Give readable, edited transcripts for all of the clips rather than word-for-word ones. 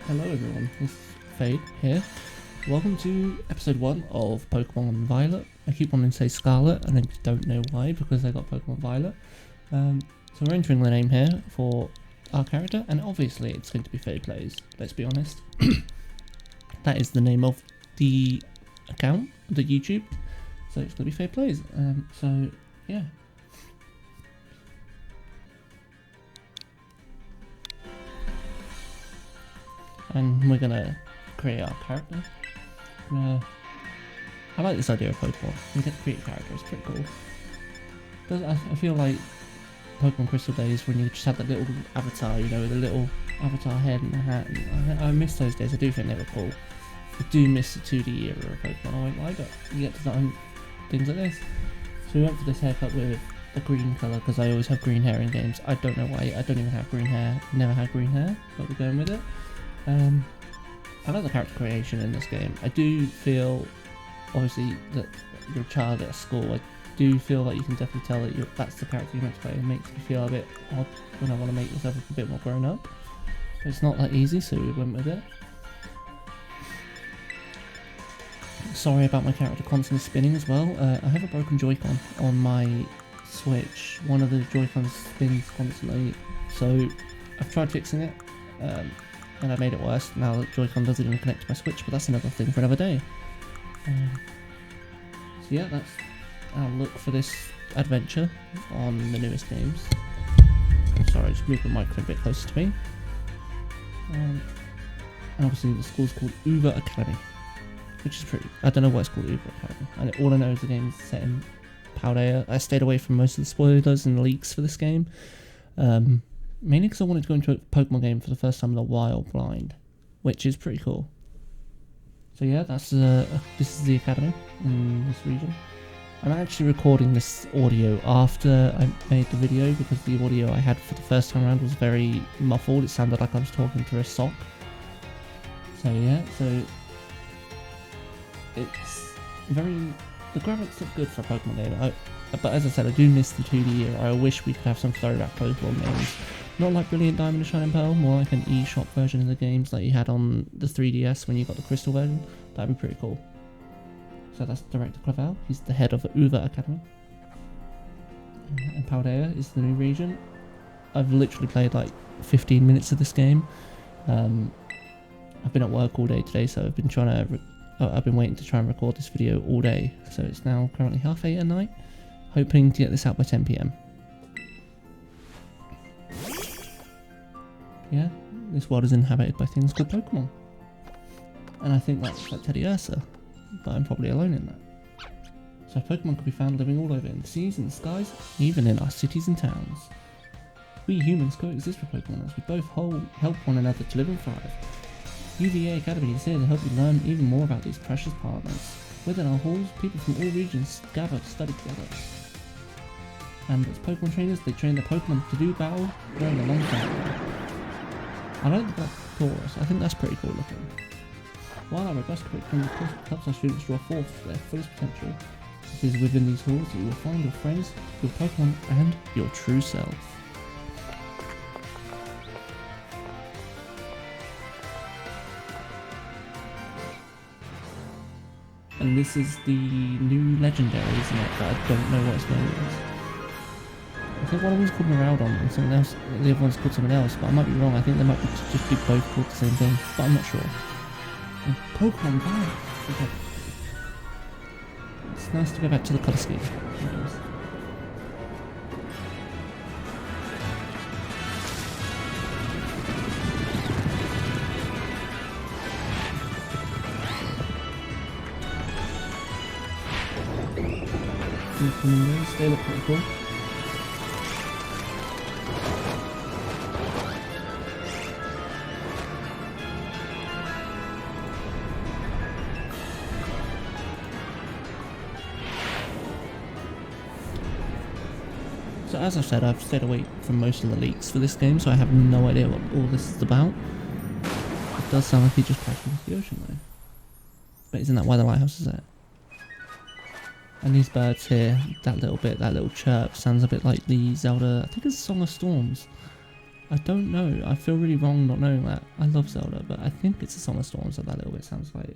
Hello everyone, it's Fade here. Welcome to episode 1 of Pokemon Violet. I keep wanting to say Scarlet and I don't know why because I got Pokemon Violet. So we're entering the name here for our character and obviously it's going to be Fade Plays, let's be honest. That is the name of the account, the YouTube, so it's going to be Fade Plays. So yeah. And we're gonna create our character. I like this idea of Pokemon. We get to create a character, it's pretty cool. I feel like Pokemon Crystal days when you just had that little avatar, you know, with a little avatar head and a hat. And I miss those days, I do think they were cool. I do miss the 2D era of Pokemon, I won't lie, but you get design things like this. So we went for this haircut with the green colour because I always have green hair in games. I don't know why, I don't even have green hair, never had green hair, but we're going with it. I like the character creation in this game. I do feel, obviously, that you're a child at school. I do feel like you can definitely tell that that's the character you're meant to play. It makes me feel a bit odd when I want to make myself a bit more grown up. But it's not that easy, so we went with it. Sorry about my character constantly spinning as well. I have a broken Joy-Con on my Switch. One of the Joy-Cons spins constantly, so I've tried fixing it. And I made it worse. Now that Joy-Con doesn't even connect to my Switch, but that's another thing for another day. So yeah, that's our look for this adventure on the newest games. Sorry, just move the microphone a bit closer to me. And obviously the school's called Uva Academy, which is pretty. I don't know why it's called Uva Academy. And all I know is the game is set in Paldea. I stayed away from most of the spoilers and leaks for this game. Mainly because I wanted to go into a Pokemon game for the first time in a while blind, which is pretty cool. So yeah, that's this is the academy in this region. I'm actually recording this audio after I made the video because the audio I had for the first time around was very muffled. It sounded like I was talking through a sock. So yeah, so it's very, the graphics look good for a Pokemon game. But as I said, I do miss the 2D era. I wish we could have some throwback Pokemon games. Not like Brilliant Diamond and Shining Pearl, more like an eShop version of the games like you had on the 3DS when you got the Crystal version. That'd be pretty cool. So that's Director Clavel, he's the head of the Uva Academy. And Paldea is the new region. I've literally played like 15 minutes of this game. I've been at work all day today, so I've been waiting to try and record this video all day. So it's now currently 8:30 at night, hoping to get this out by 10 PM. Yeah, this world is inhabited by things called Pokemon. And I think that's like Teddy Ursa, but I'm probably alone in that. So Pokemon could be found living all over in the seas and the skies, even in our cities and towns. We humans coexist with Pokemon as we both help one another to live and thrive. UVA Academy is here to help you learn even more about these precious partners. Within our halls, people from all regions gather to study together. And as Pokemon trainers, they train their Pokemon to do battle during the long term. I like the Black Taurus, I think that's pretty cool looking. While our robust curriculum helps our students draw forth their fullest potential, it is within these halls that you will find your friends, your Pokemon, and your true self. And this is the new legendary, isn't it? But I don't know what its name is. I think one of them's called Miraudon and something else, the other one's called something else, but I might be wrong. I think they might just be both called the same thing, but I'm not sure. And Pokemon Violet. Okay. It's nice to go back to the colour scheme. They look pretty cool. So as I've said, I've stayed away from most of the leaks for this game, so I have no idea what all this is about. It does sound like he just crashed into the ocean though. But isn't that why the lighthouse is there? And these birds here, that little chirp sounds a bit like the Zelda, I think it's Song of Storms. I don't know. I feel really wrong not knowing that. I love Zelda, but I think it's a Song of Storms that little bit sounds like.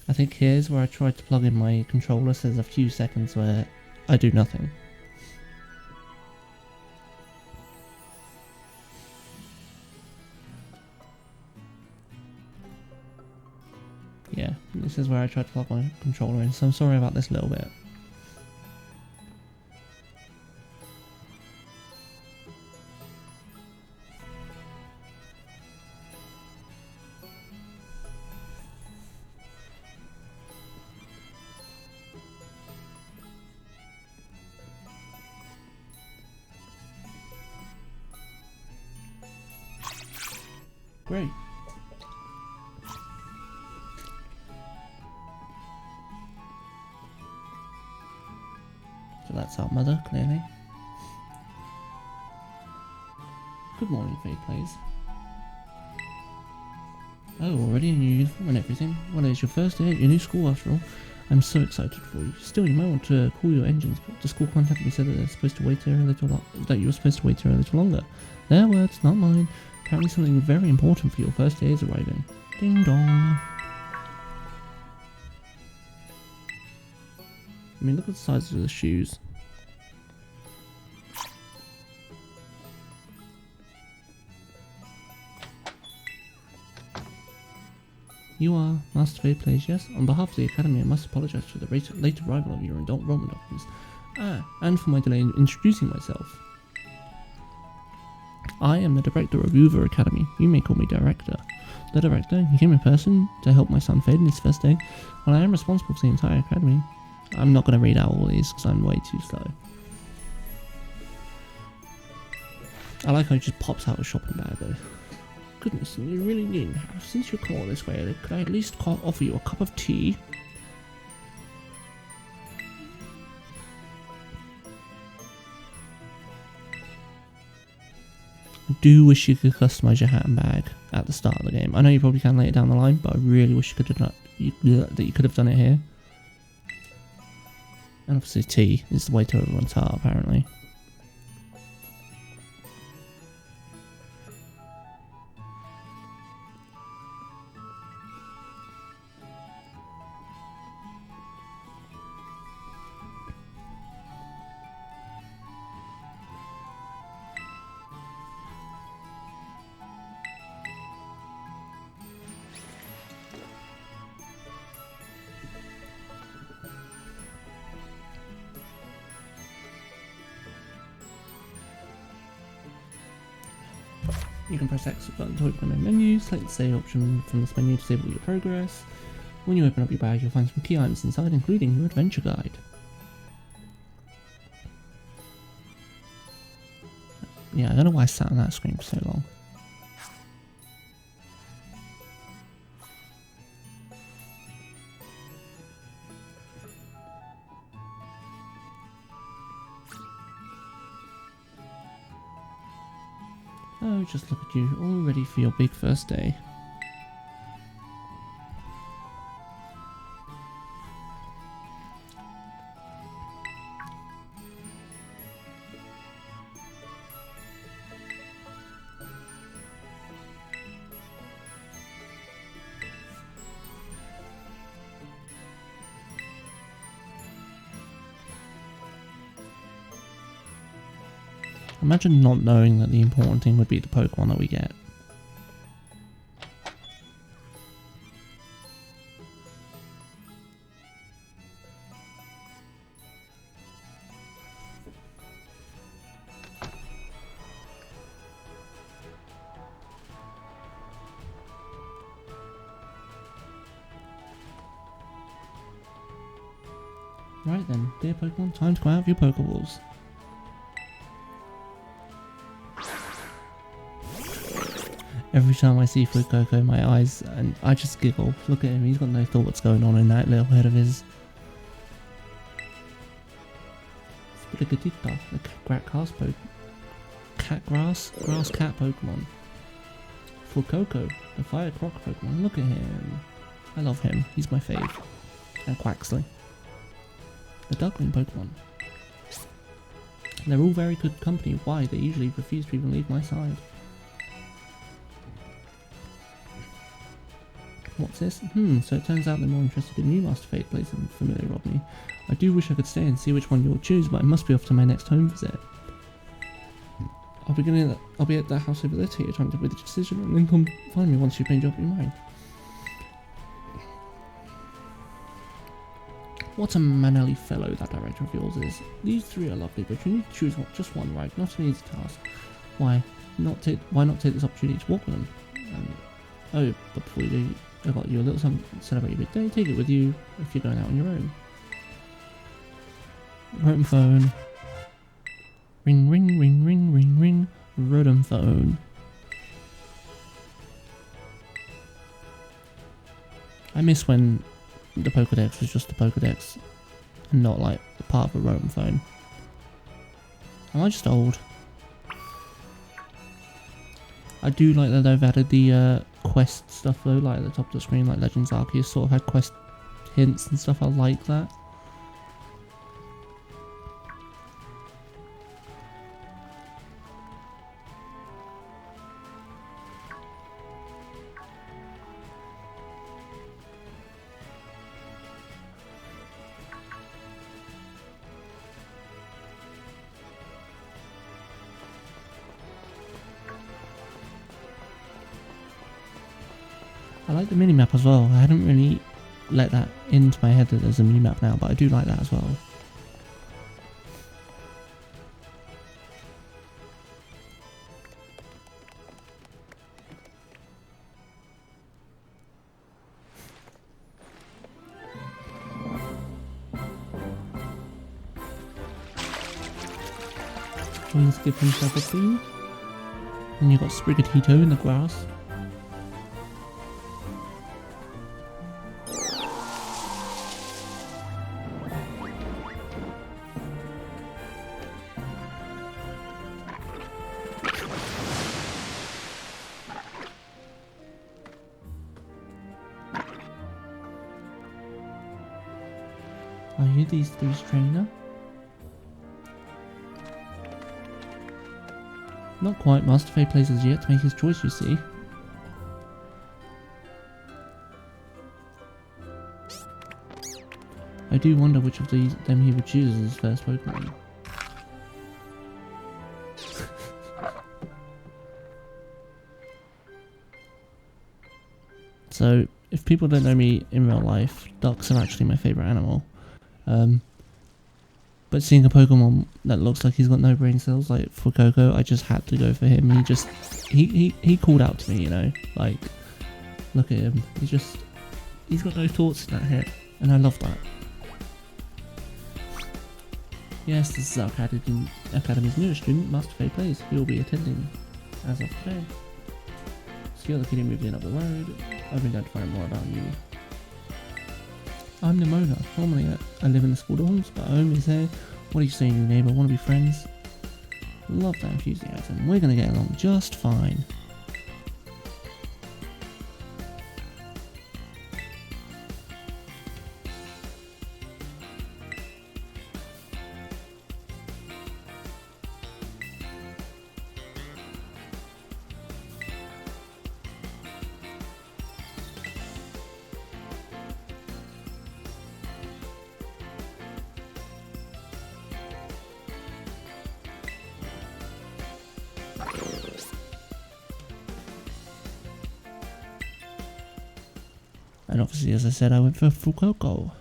I think here's where I tried to plug in my controller, so there's a few seconds where I do nothing. Yeah, this is where I tried to plug my controller in, so I'm sorry about this little bit. Great. So that's our mother, clearly. Good morning, Fade Plays. Oh, already in your uniform and everything? Well, it's your first day at your new school after all. I'm so excited for you. Still, you might want to cool your engines, but the school contacted me said that they're supposed to wait here a little that you were supposed to wait here a little longer. Their words, not mine. Apparently something very important for your first day is arriving. Ding dong. I mean, look at the size of the shoes. You are Master Fade Plays, yes? On behalf of the Academy, I must apologize for the late arrival of your adult enrollment documents. And for my delay in introducing myself. I am the director of Uva Academy. You may call me director. The director, he came in person to help my son Fade in his first day. While I am responsible for the entire academy, I'm not going to read out all these because I'm way too slow. I like how he just pops out a shopping bag though. Goodness, you really needn't have. Since you come all this way, could I at least offer you a cup of tea? I do wish you could customize your handbag at the start of the game. I know you probably can later down the line, but I really wish you could have done that you could have done it here. And obviously tea is the way to everyone's heart, apparently. You can press X button to open the main menu, select the save option from this menu to save all your progress. When you open up your bag, you'll find some key items inside, including your adventure guide. Yeah, I don't know why I sat on that screen for so long. Oh, just look at you, all ready for your big first day. Imagine not knowing that the important thing would be the Pokemon that we get. Right then, dear Pokemon, time to go out of your Pokeballs. Every time I see Fuecoco, my eyes, and I just giggle. Look at him, he's got no thought what's going on in that little head of his. Sprigatita, the Crack Cast Poke. cat grass cat Pokemon. Fuecoco, the fire croc Pokemon. Look at him. I love him. He's my fave. And Quaxley, the duckling Pokemon. They're all very good company. Why? They usually refuse to even leave my side. What's this? So it turns out they're more interested in you, Master Fate Blaze, than familiar Rodney. I do wish I could stay and see which one you'll choose, but I must be off to my next home visit. I'll be at that house over there to your time to make the decision, and then come find me once you've made up your mind. What a mannerly fellow that director of yours is. These three are lovely, but you need to choose just one, right? Not an easy task. Why not take this opportunity to walk with them? Oh, but before you do, I got you a little something to celebrate your big day. Take it with you if you're going out on your own. Rotom phone. Ring, ring, ring, ring, ring, ring. Rotom phone. I miss when the Pokedex was just the Pokedex and not like part of a Rotom phone. Am I just old? I do like that they've added the quest stuff though, like at the top of the screen, like Legends Arceus sort of had quest hints and stuff. I like that. I like the minimap as well. I hadn't really let that into my head that there's a minimap now, but I do like that as well. Please give himself a clean. And you got Sprigatito in the grass. Are you these three's trainer? Not quite. Master Fate Blaze has yet to make his choice, you see. I do wonder which of them he would choose as his first Pokemon. So, if people don't know me in real life, ducks are actually my favourite animal. But seeing a Pokemon that looks like he's got no brain cells, like Fuecoco, I just had to go for him. He called out to me, you know, like, look at him. He's got no thoughts in that head, and I love that. Yes, this is our Academy's newest student, Master Fate Blaze. He will be attending as of today. So you're the kid who moved in up the road. I've been going to find more about you. I'm Nimona. Normally I live in the school dorms, but home is here. What are you saying, new neighbour? Want to be friends? Love that enthusiasm. We're going to get along just fine. And obviously, as I said, I went for Fuecoco.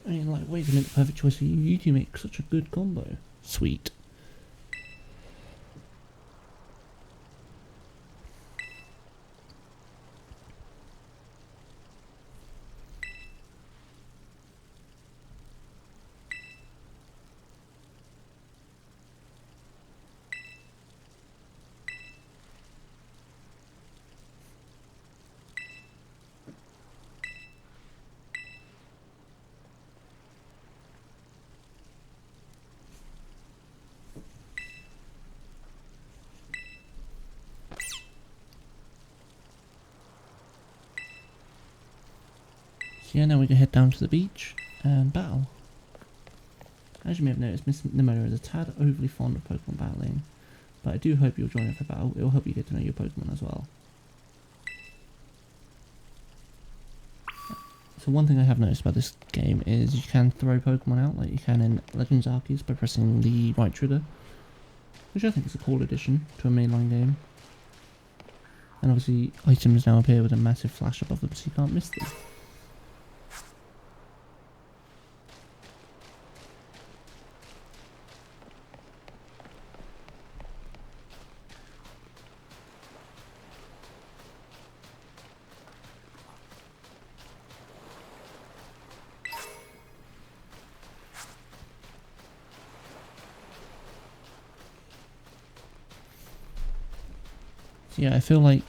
I mean, like, wait a minute, the perfect choice for you. You two make such a good combo. Sweet. So yeah, now we can head down to the beach and battle. As you may have noticed, Miss Nemona is a tad overly fond of Pokemon battling, but I do hope you'll join her for battle. It will help you get to know your Pokemon as well. So one thing I have noticed about this game is you can throw Pokemon out like you can in Legends Arceus by pressing the right trigger, which I think is a cool addition to a mainline game. And obviously items now appear with a massive flash above them so you can't miss them. So yeah, I feel like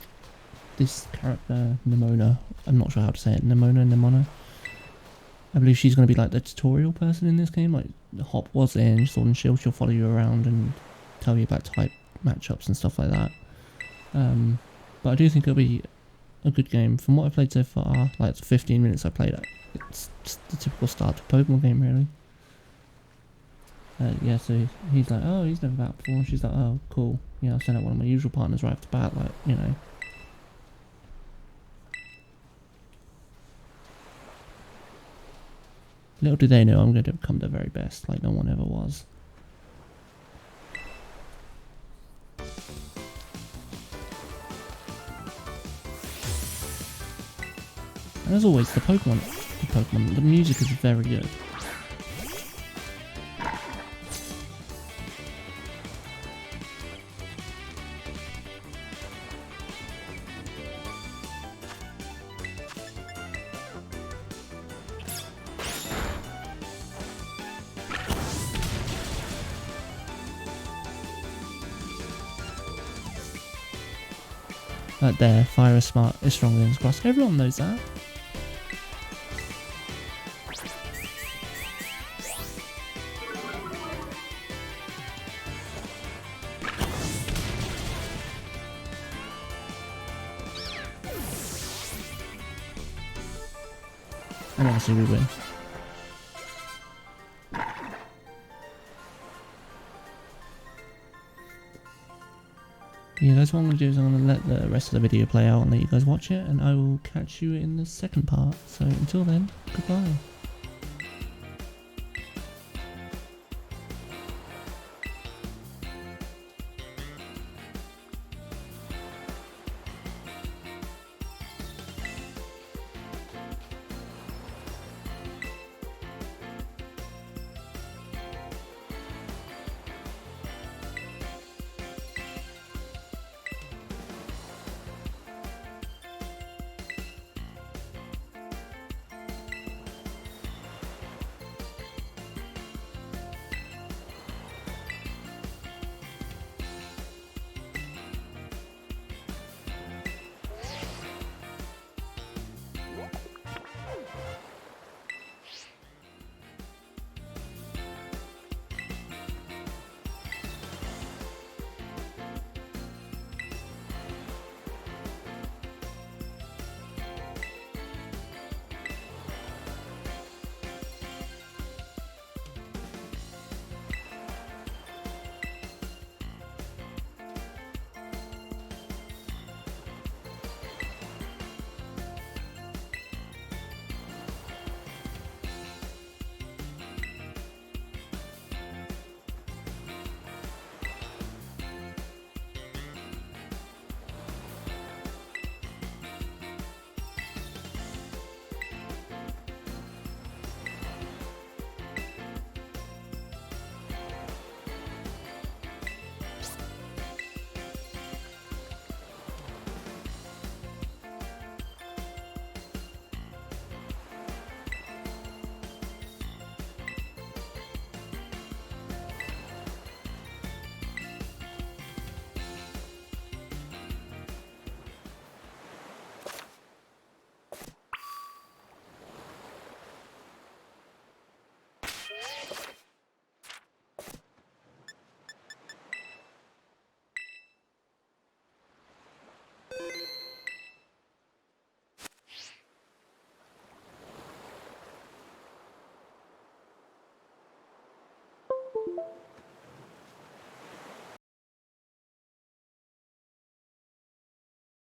this character, Nemona, I'm not sure how to say it, Nemona, I believe she's going to be like the tutorial person in this game, like Hop was in Sword and Shield, she'll follow you around and tell you about type matchups and stuff like that. But I do think it'll be a good game. From what I've played so far, like it's 15 minutes I played it, it's just the typical start to a Pokemon game really. Yeah, so he's like, oh, he's never battled before, and she's like, oh, cool. Yeah, I'll send out one of my usual partners right after bat, like, you know. Little do they know I'm going to become the very best, like no one ever was. And as always, the music is very good. Right there, fire is smart, is stronger than grass. Everyone knows that. And obviously we win. Yeah, that's what I'm going to do is I'm going to let the rest of the video play out and let you guys watch it, and I will catch you in the second part. So until then, goodbye.